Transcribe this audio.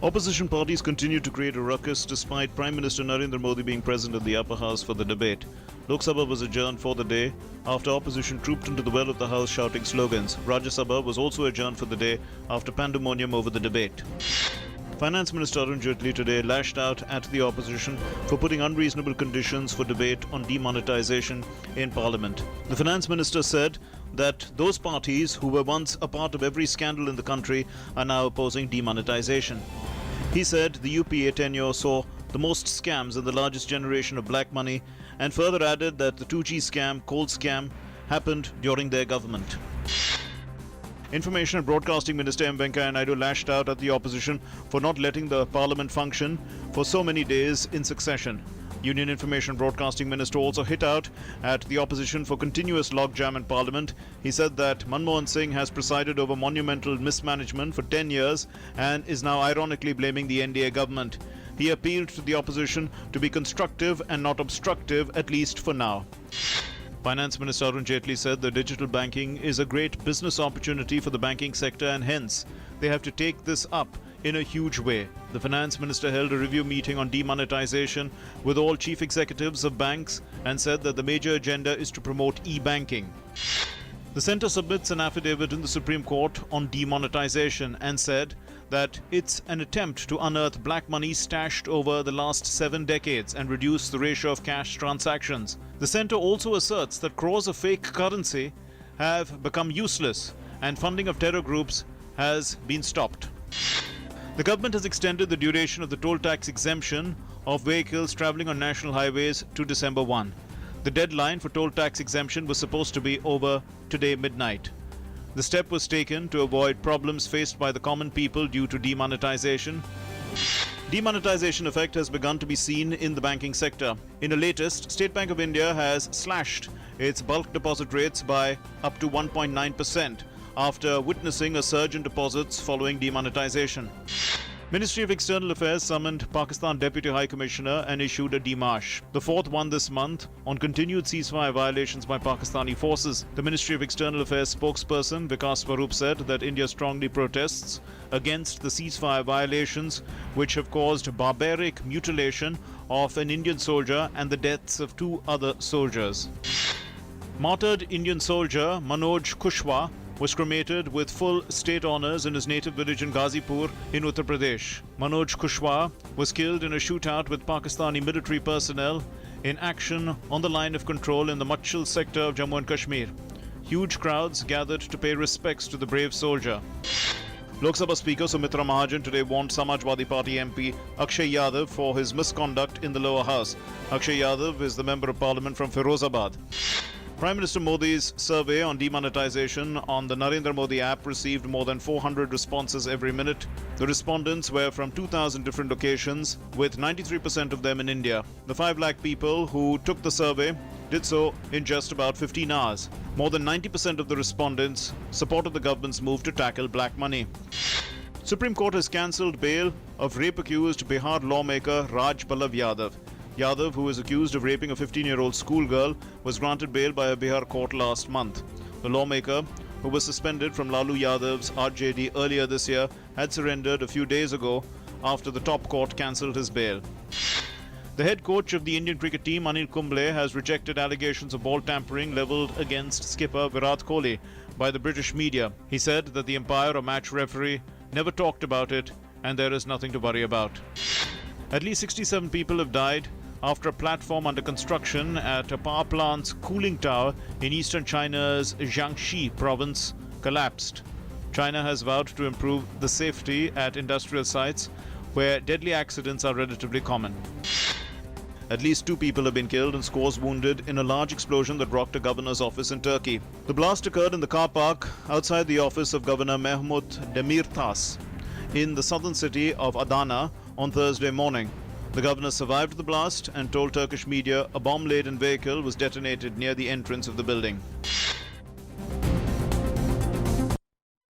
Opposition parties continue to create a ruckus despite Prime Minister Narendra Modi being present in the upper house for the debate. Lok Sabha was adjourned for the day after opposition trooped into the well of the house shouting slogans. Rajya Sabha was also adjourned for the day after pandemonium over the debate. Finance Minister Arun Jaitley today lashed out at the opposition for putting unreasonable conditions for debate on demonetization in Parliament. The Finance Minister said that those parties who were once a part of every scandal in the country are now opposing demonetization. He said the UPA tenure saw the most scams and the largest generation of black money, and further added that the 2G scam, coal scam, happened during their government. Information and Broadcasting Minister M. Venkaiah Naidu lashed out at the opposition for not letting the Parliament function for so many days in succession. Union Information and Broadcasting Minister also hit out at the opposition for continuous logjam in Parliament. He said that Manmohan Singh has presided over monumental mismanagement for 10 years and is now ironically blaming the NDA government. He appealed to the opposition to be constructive and not obstructive, at least for now. Finance Minister Arun Jaitley said that digital banking is a great business opportunity for the banking sector and hence they have to take this up in a huge way. The Finance Minister held a review meeting on demonetization with all chief executives of banks and said that the major agenda is to promote e-banking. The centre submits an affidavit in the Supreme Court on demonetization and said that it's an attempt to unearth black money stashed over the last 7 decades and reduce the ratio of cash transactions. The centre also asserts that crores of fake currency have become useless and funding of terror groups has been stopped. The government has extended the duration of the toll tax exemption of vehicles travelling on national highways to December 1. The deadline for toll tax exemption was supposed to be over today midnight. The step was taken to avoid problems faced by the common people due to demonetization. Demonetization effect has begun to be seen in the banking sector. In the latest, State Bank of India has slashed its bulk deposit rates by up to 1.9% after witnessing a surge in deposits following demonetization. Ministry of External Affairs summoned Pakistan Deputy High Commissioner and issued a démarche, the fourth one this month, on continued ceasefire violations by Pakistani forces. The Ministry of External Affairs spokesperson Vikas Swarup said that India strongly protests against the ceasefire violations which have caused barbaric mutilation of an Indian soldier and the deaths of 2 other soldiers. Martyred Indian soldier Manoj Kushwaha was cremated with full state honours in his native village in Ghazipur in Uttar Pradesh. Manoj Kushwaha was killed in a shootout with Pakistani military personnel in action on the line of control in the Machil sector of Jammu and Kashmir. Huge crowds gathered to pay respects to the brave soldier. Lok Sabha Speaker Sumitra Mahajan today warned Samajwadi Party MP Akshay Yadav for his misconduct in the lower house. Akshay Yadav is the Member of Parliament from Firozabad. Prime Minister Modi's survey on demonetization on the Narendra Modi app received more than 400 responses every minute. The respondents were from 2,000 different locations, with 93% of them in India. The 5 lakh people who took the survey did so in just about 15 hours. More than 90% of the respondents supported the government's move to tackle black money. Supreme Court has cancelled bail of rape-accused Bihar lawmaker Raj Pallav Yadav. Yadav, who is accused of raping a 15-year-old schoolgirl, was granted bail by a Bihar court last month. The lawmaker, who was suspended from Lalu Yadav's RJD earlier this year, had surrendered a few days ago after the top court cancelled his bail. The head coach of the Indian cricket team, Anil Kumble, has rejected allegations of ball tampering levelled against skipper Virat Kohli by the British media. He said that the umpire or match referee never talked about it and there is nothing to worry about. At least 67 people have died after a platform under construction at a power plant's cooling tower in eastern China's Jiangxi province collapsed. China has vowed to improve the safety at industrial sites where deadly accidents are relatively common. At least 2 people have been killed and scores wounded in a large explosion that rocked a governor's office in Turkey. The blast occurred in the car park outside the office of Governor Mehmet Demirtas in the southern city of Adana on Thursday morning. The governor survived the blast and told Turkish media a bomb-laden vehicle was detonated near the entrance of the building.